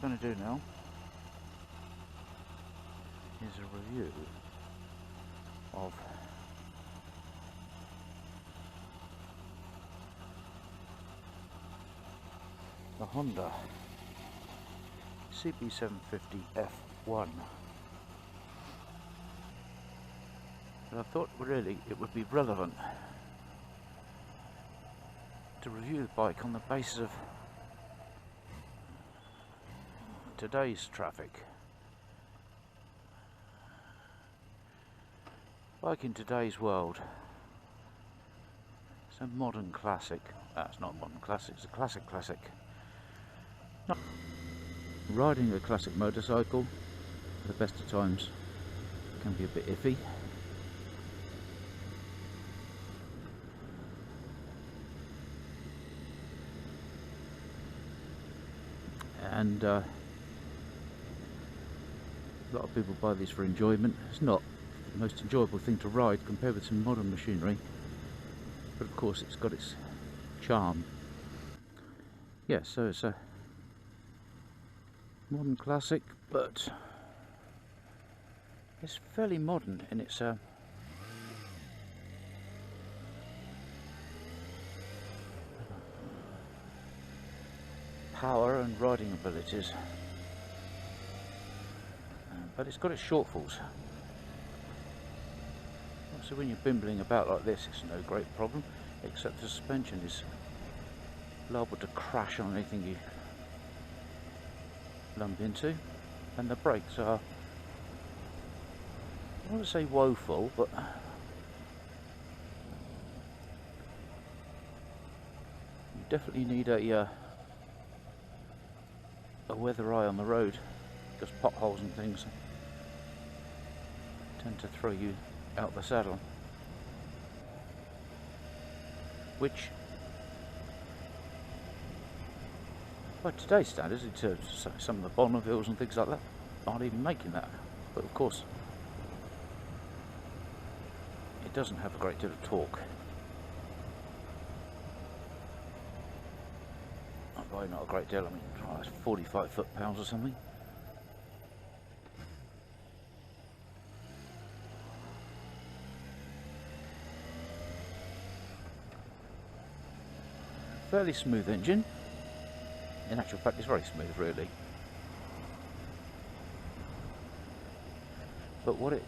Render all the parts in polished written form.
we're going to do now is a review of the Honda CB750 F1. And I thought really it would be relevant to review the bike on the basis of today's traffic. Bike in today's world. It's a modern classic. It's not a modern classic, it's a classic. Riding a classic motorcycle at the best of times can be a bit iffy. And a lot of people buy these for enjoyment. It's not the most enjoyable thing to ride compared with some modern machinery, but of course it's got its charm. Yeah, so it's a modern classic, but it's fairly modern in its power and riding abilities, but it's got its shortfalls. So when you're bimbling about like this, it's no great problem, except the suspension is liable to crash on anything you lump into, and the brakes are, I wouldn't say woeful, but you definitely need a weather eye on the road, because potholes and things tend to throw you out the saddle, which by today's standards, some of the Bonnevilles and things like that aren't even making that. But of course it doesn't have a great deal of torque. By not a great deal, I mean it's 45 foot-pounds or something. Fairly smooth engine. In actual fact, it's very smooth, really. But what it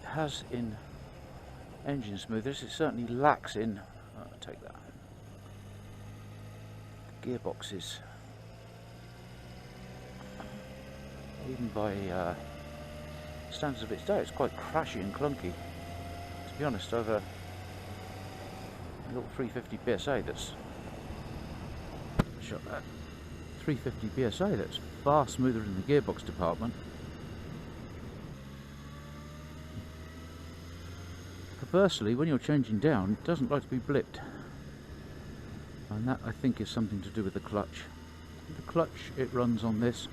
has in engine smoothness, it certainly lacks in. Take that. Gearboxes, even by standards of its day, it's quite crashy and clunky. To be honest, I've a little 350 PSA that's shot that 350 PSA that's far smoother in the gearbox department. Perversely, when you're changing down, it doesn't like to be blipped. And that, I think, is something to do with the clutch. The clutch it runs on this,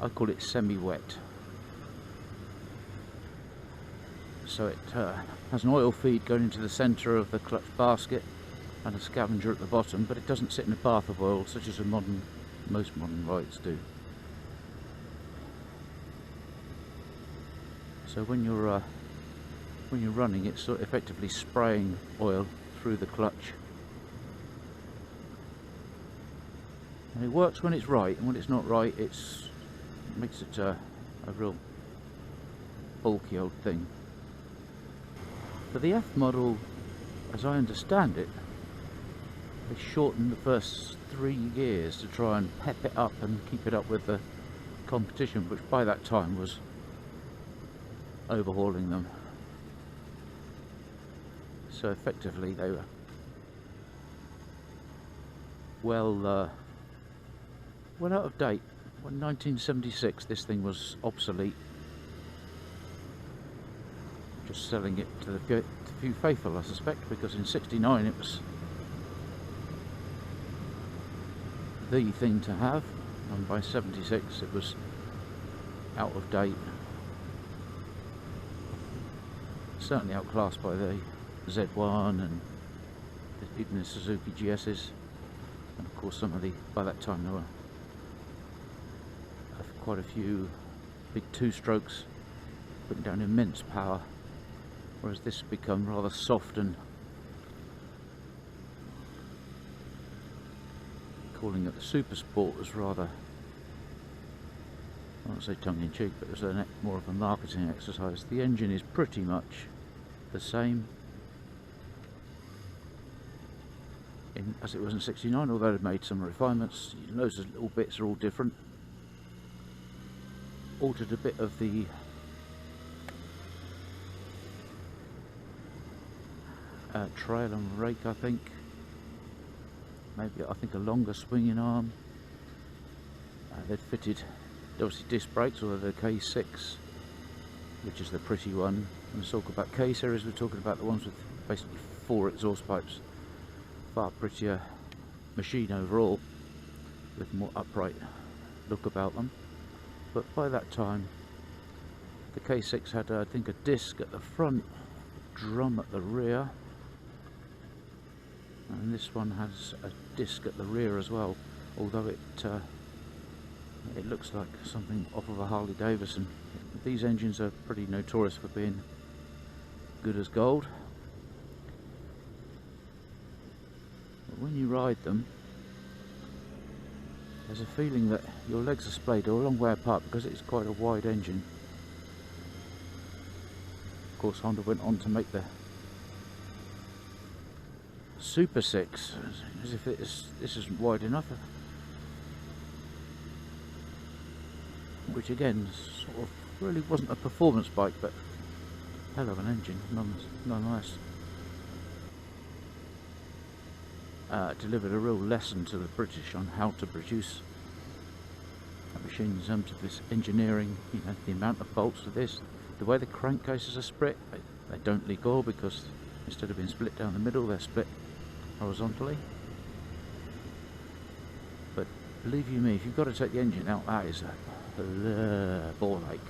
I call it semi-wet. So it has an oil feed going into the centre of the clutch basket and a scavenger at the bottom, but it doesn't sit in a bath of oil such as most modern rides do. So when you're running, it's sort of effectively spraying oil through the clutch, and it works when it's right, and when it's not right, it makes it a real bulky old thing. For the F model, as I understand it, they shortened the first 3 gears to try and pep it up and keep it up with the competition, which by that time was overhauling them. So effectively they were well out of date. In 1976 this thing was obsolete. Just selling it to the few faithful, I suspect, because in '69 it was the thing to have, and by '76 it was out of date. Certainly outclassed by the Z1 and even the Suzuki GS's. And of course some of the, by that time there were quite a few big two-strokes putting down immense power, whereas this has become rather soft, and calling it the Super Sport was rather, I won't say tongue-in-cheek, but it was more of a marketing exercise. The engine is pretty much the same as it was in '69, although they've made some refinements. Loads of little bits are all different. Altered a bit of the trail and rake, I think. Maybe, I think, a longer swinging arm. They've fitted obviously disc brakes, although the K6, which is the pretty one. When we talk about K series, we're talking about the ones with basically 4 exhaust pipes. Far prettier machine overall, with more upright look about them. But by that time, the K6 had, I think, a disc at the front, a drum at the rear, and this one has a disc at the rear as well, although it looks like something off of a Harley Davidson. These engines are pretty notorious for being good as gold. But when you ride them, there's a feeling that your legs are splayed a long way apart because it's quite a wide engine. Of course, Honda went on to make the Super 6, as if this isn't wide enough. Which again, sort of really wasn't a performance bike, but hell of an engine nonetheless. Delivered a real lesson to the British on how to produce a machine in terms of this engineering, you know, the amount of bolts of this, the way the crankcases are split. They don't leak oil because instead of being split down the middle, they're split horizontally. But believe you me, if you've got to take the engine out, that is a ball ache.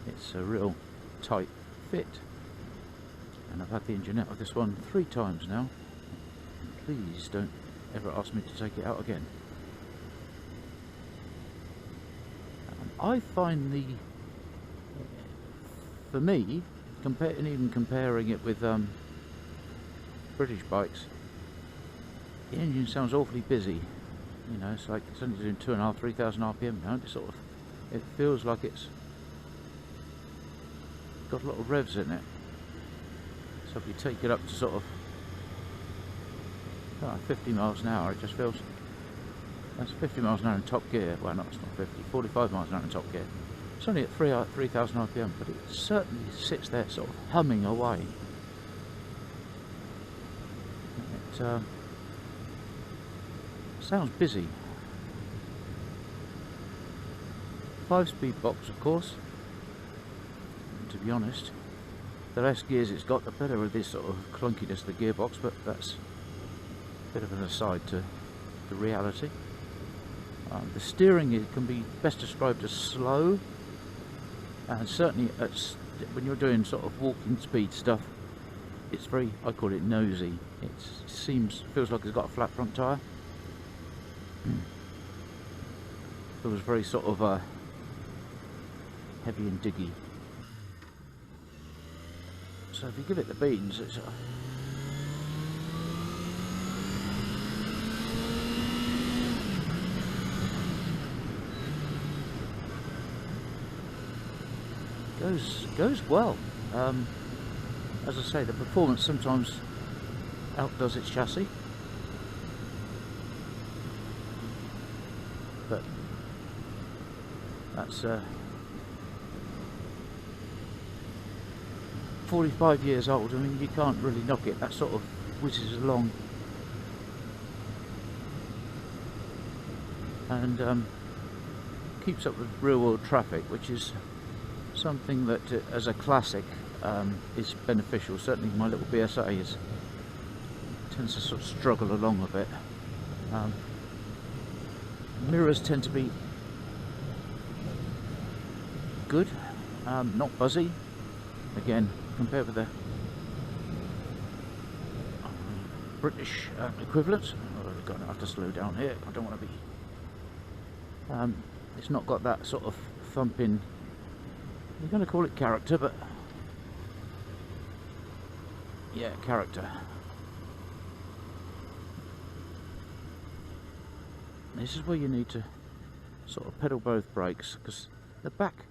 It's a real tight fit, and I've had the engine out of this one 3 times now. Please don't ever ask me to take it out again. I find for me, even comparing it with British bikes, the engine sounds awfully busy. You know, it's like it's only doing 2,500–3,000 RPM now. It feels like it's got a lot of revs in it. So if you take it up to sort of 50 miles an hour, it just feels, that's 50 miles an hour in top gear. Well, no, it's not 50, 45 miles an hour in top gear. It's only at 3,000 RPM, but it certainly sits there sort of humming away. It sounds busy. 5-speed box, of course. And to be honest, the less gears it's got, the better with this sort of clunkiness of the gearbox, but that's a bit of an aside to the reality. The steering can be best described as slow, and certainly when you're doing sort of walking speed stuff, it's very, I call it nosy. It feels like it's got a flat front tyre. Feels very sort of heavy and diggy. So if you give it the beans, it's goes well. As I say, the performance sometimes outdoes its chassis, but that's 45 years old. I mean, you can't really knock it. That sort of whizzes along, and keeps up with real world traffic, which is something that as a classic is beneficial. Certainly my little BSA tends to sort of struggle along a bit. Mirrors tend to be good, not buzzy. Again, compared with the British equivalents, or the gonna have to slow down here. I don't want to be. It's not got that sort of thumping. You're going to call it character, but yeah, character. This is where you need to sort of pedal both brakes, because the back,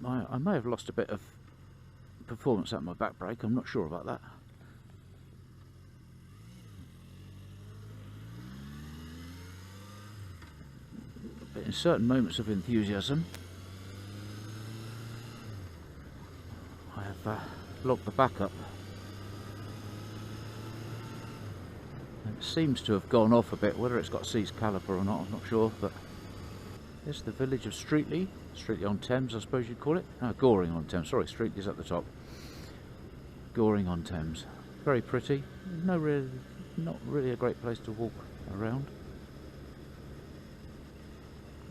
I may have lost a bit of performance at my back brake. I'm not sure about that. But in certain moments of enthusiasm, I have locked the back up. And it seems to have gone off a bit. Whether it's got seized caliper or not, I'm not sure. But there's the village of Streatley on Thames, I suppose you'd call it. No, Goring on Thames. Sorry, Streatley's at the top. Goring on Thames. Very pretty. Not really a great place to walk around.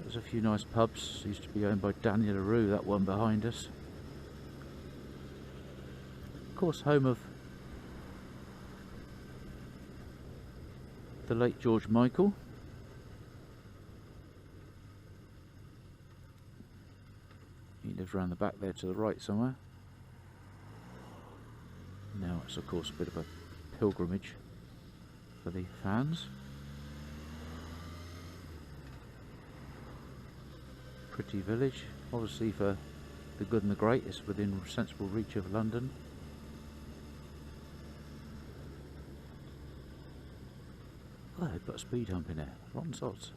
There's a few nice pubs. Used to be owned by Daniel LaRue, that one behind us. Of course, home of the late George Michael. He lived around the back there to the right somewhere. Now it's of course a bit of a pilgrimage for the fans. Pretty village, obviously for the good and the great. It's within sensible reach of London. Oh, they put a speed hump in there, rotten sods.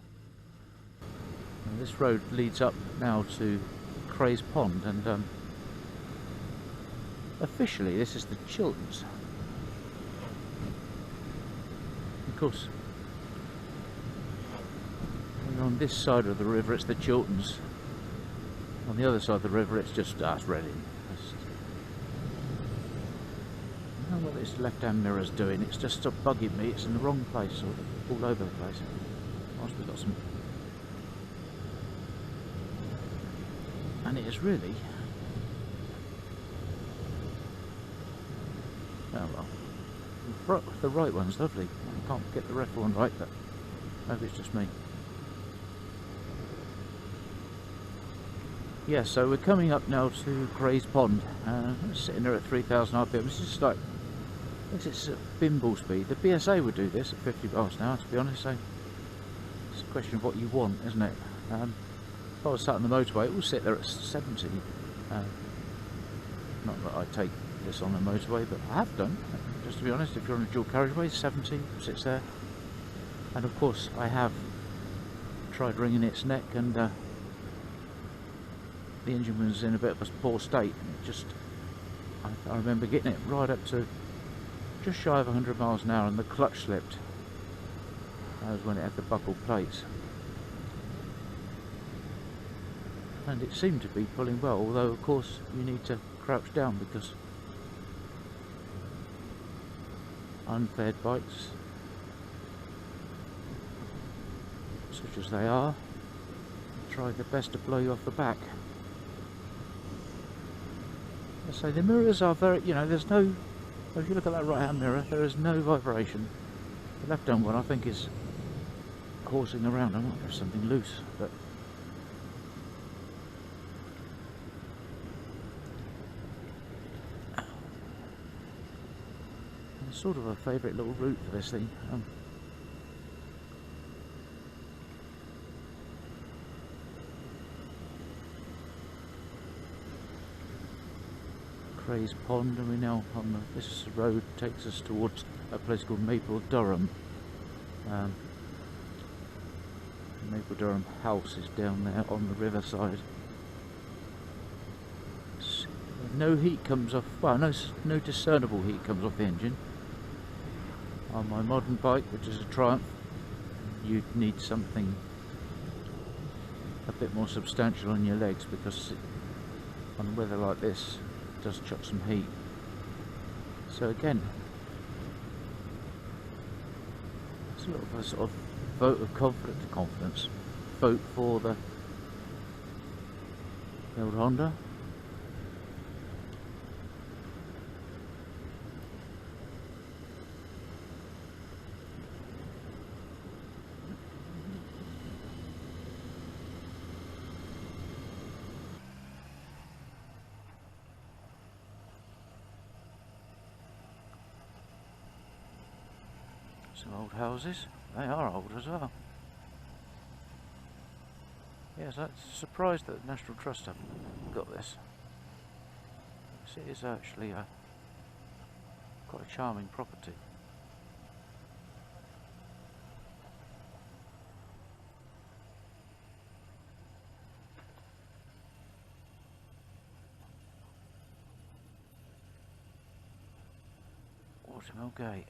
And this road leads up now to Craze Pond, and officially this is the Chilterns. Of course, and on this side of the river it's the Chilterns. On the other side of the river it's just Reading. I don't know what this left-hand mirror's doing. It's just stopped bugging me. It's in the wrong place, all over the place. Whilst we've got some, and it is really. Oh well, the right one's lovely. I can't get the left one right, but maybe it's just me. Yeah, so we're coming up now to Craze Pond. Sitting there at 3,000 RPM. This is just like, it's at bimble speed. The BSA would do this at 50 miles an hour, to be honest. So it's a question of what you want, isn't it? If I was sat on the motorway, it will sit there at 70. Not that I take this on the motorway, but I have done. Just to be honest, if you're on a dual carriageway, 70 sits there. And of course, I have tried wringing its neck, and the engine was in a bit of a poor state. And it just, I remember getting it right up to just shy of 100 miles an hour, and the clutch slipped. That was when it had the buckled plates. And it seemed to be pulling well, although of course you need to crouch down, because unfed bikes, such as they are, try their best to blow you off the back. I say the mirrors are very, there's no, if you look at that right hand mirror, there is no vibration. The left hand one I think is horsing around. I might have something loose, but it's sort of a favourite little route for this thing. Craze Pond, and we're now on this road takes us towards a place called Maple Durham. Maple Durham House is down there on the riverside. No heat comes off, well, no discernible heat comes off the engine. On my modern bike, which is a Triumph, you'd need something a bit more substantial on your legs, because on weather like this it does chuck some heat. So again, it's a little of a sort of vote of confidence, vote for the old Honda. Some old houses. They are old as well. Yes, I'm surprised that the National Trust haven't got this. It is actually quite a charming property. Watermill Gate.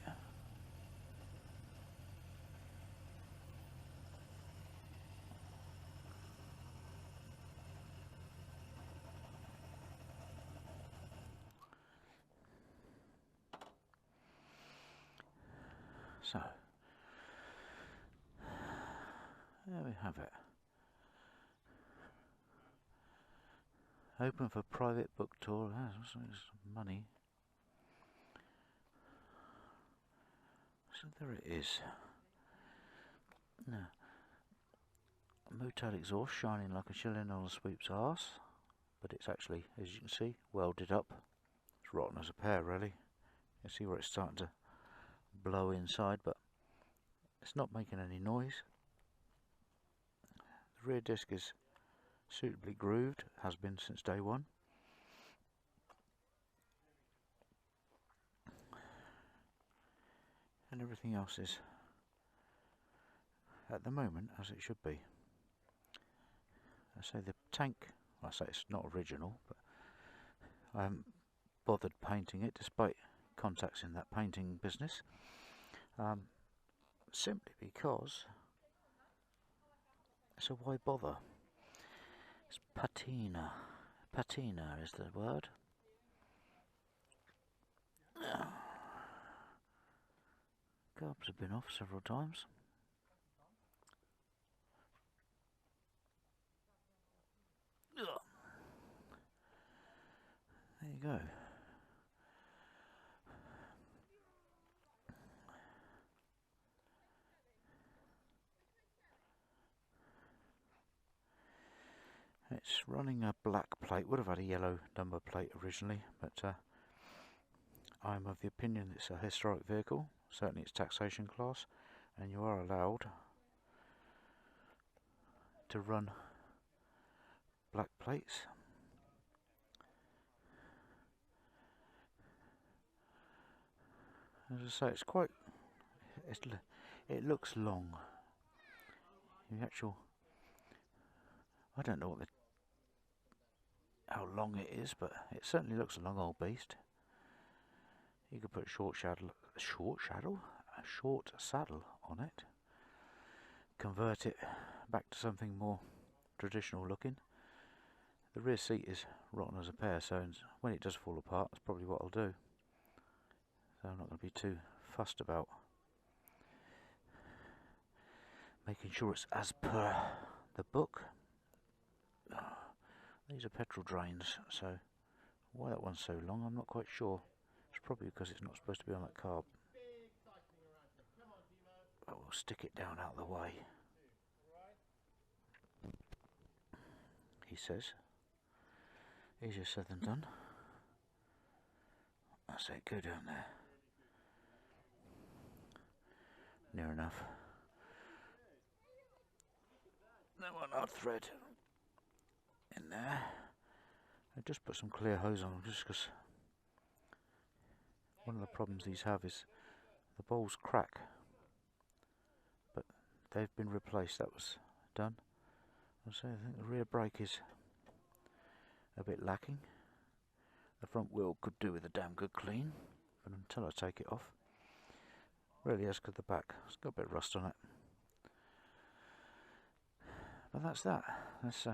So, there we have it. Open for private book tour. That's money. So there it is. Now, motel exhaust shining like a shilling on a sweep's arse, but it's actually, as you can see, welded up. It's rotten as a pear, really. You see where it's starting to blow inside, but it's not making any noise. The rear disc is suitably grooved, has been since day one. And everything else is, at the moment, as it should be. I say the tank, I say it's not original, but I haven't bothered painting it despite contacts in that painting business, simply because, so why bother? It's patina. Patina is the word. Garbs have been off several times. There you go. It's running a black plate. Would have had a yellow number plate originally, but I'm of the opinion it's a historic vehicle. Certainly it's taxation class, and you are allowed to run black plates. As I say, it's quite, it looks long. The actual, I don't know what how long it is, but it certainly looks a long old beast. You could put a short saddle on it, convert it back to something more traditional looking. The rear seat is rotten as a pear, so when it does fall apart, that's probably what I'll do. So I'm not going to be too fussed about making sure it's as per the book. These are petrol drains, so why that one's so long I'm not quite sure. It's probably because it's not supposed to be on that carb. But we'll stick it down out of the way. He says. Easier said than done. I say go down there. Near enough. That one odd thread in there. I just put some clear hose on just because one of the problems these have is the bowls crack, but they've been replaced. That was done. I think the rear brake is a bit lacking. The front wheel could do with a damn good clean, but until I take it off, really has got the back. It's got a bit of rust on it. But that's that. Let's